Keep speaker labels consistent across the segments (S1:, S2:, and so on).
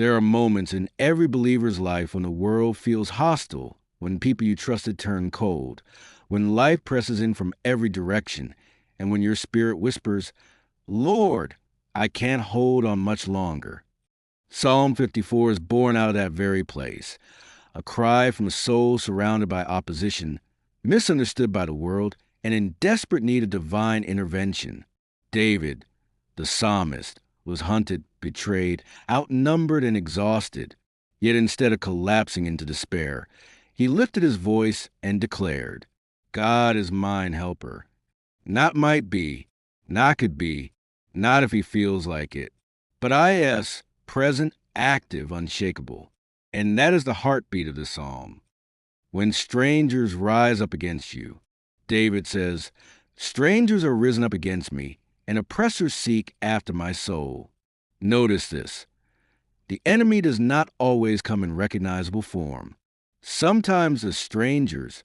S1: There are moments in every believer's life when the world feels hostile, when people you trusted turn cold, when life presses in from every direction, and when your spirit whispers, Lord, I can't hold on much longer. Psalm 54 is born out of that very place, a cry from a soul surrounded by opposition, misunderstood by the world, and in desperate need of divine intervention. David, the psalmist, was hunted, betrayed, outnumbered, and exhausted. Yet instead of collapsing into despair, he lifted his voice and declared, God is mine helper. Not might be, not could be, not if he feels like it, but I-S, present, active, unshakable. And that is the heartbeat of the psalm. When strangers rise up against you, David says, strangers are risen up against me, and oppressors seek after my soul. Notice this. The enemy does not always come in recognizable form. Sometimes the strangers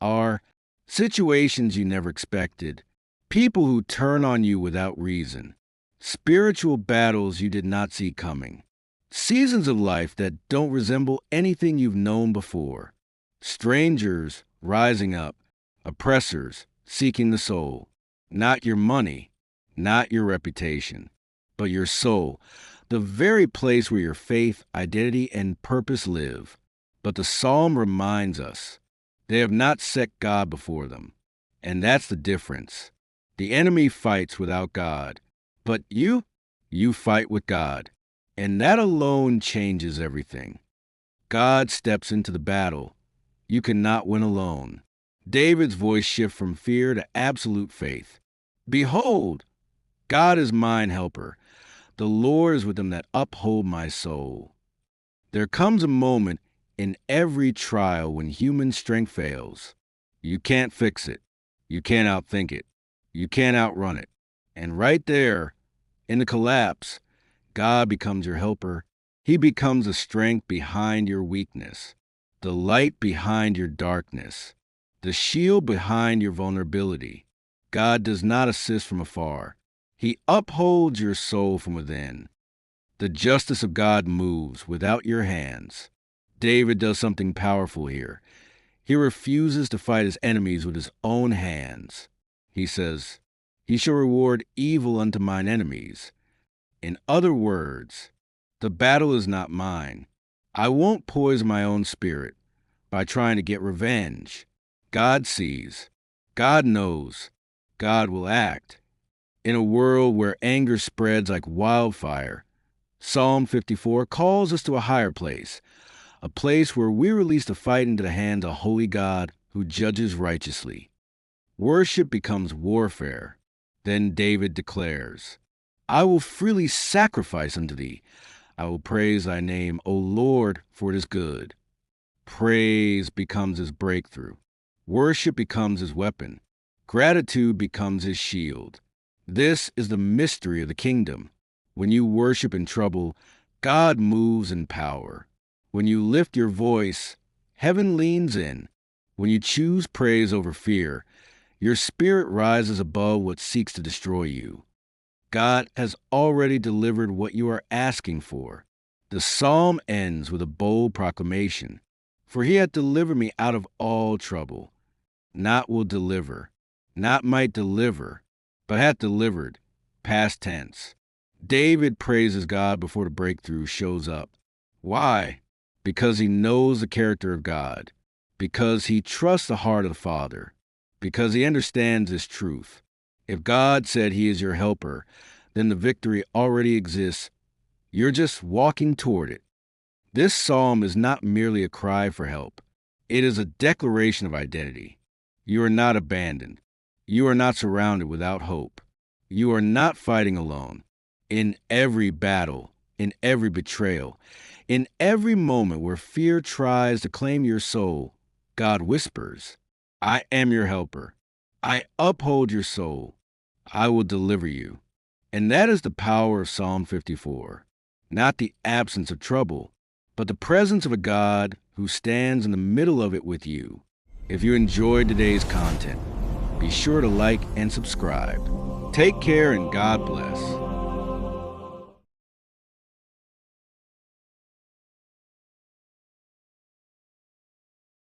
S1: are situations you never expected, people who turn on you without reason, spiritual battles you did not see coming, seasons of life that don't resemble anything you've known before, strangers rising up, oppressors seeking the soul, not your money, not your reputation, but your soul, the very place where your faith, identity, and purpose live. But the psalm reminds us, they have not set God before them. And that's the difference. The enemy fights without God, but you fight with God. And that alone changes everything. God steps into the battle. You cannot win alone. David's voice shifts from fear to absolute faith. Behold, God is mine helper. The Lord is with them that uphold my soul. There comes a moment in every trial when human strength fails. You can't fix it. You can't outthink it. You can't outrun it. And right there, in the collapse, God becomes your helper. He becomes the strength behind your weakness, the light behind your darkness, the shield behind your vulnerability. God does not assist from afar. He upholds your soul from within. The justice of God moves without your hands. David does something powerful here. He refuses to fight his enemies with his own hands. He says, He shall reward evil unto mine enemies. In other words, the battle is not mine. I won't poison my own spirit by trying to get revenge. God sees. God knows. God will act. In a world where anger spreads like wildfire, Psalm 54 calls us to a higher place, a place where we release the fight into the hands of a holy God who judges righteously. Worship becomes warfare. Then David declares, I will freely sacrifice unto thee. I will praise thy name, O Lord, for it is good. Praise becomes his breakthrough. Worship becomes his weapon. Gratitude becomes his shield. This is the mystery of the kingdom. When you worship in trouble, God moves in power. When you lift your voice, heaven leans in. When you choose praise over fear, your spirit rises above what seeks to destroy you. God has already delivered what you are asking for. The psalm ends with a bold proclamation. For he hath delivered me out of all trouble. Not will deliver, not might deliver, but hath delivered, past tense. David praises God before the breakthrough shows up. Why? Because he knows the character of God, because he trusts the heart of the Father, because he understands this truth. If God said he is your helper, then the victory already exists. You're just walking toward it. This psalm is not merely a cry for help. It is a declaration of identity. You are not abandoned. You are not surrounded without hope. You are not fighting alone. In every battle, in every betrayal, in every moment where fear tries to claim your soul, God whispers, I am your helper. I uphold your soul. I will deliver you. And that is the power of Psalm 54. Not the absence of trouble, but the presence of a God who stands in the middle of it with you. If you enjoyed today's content, be sure to like and subscribe. Take care and God bless.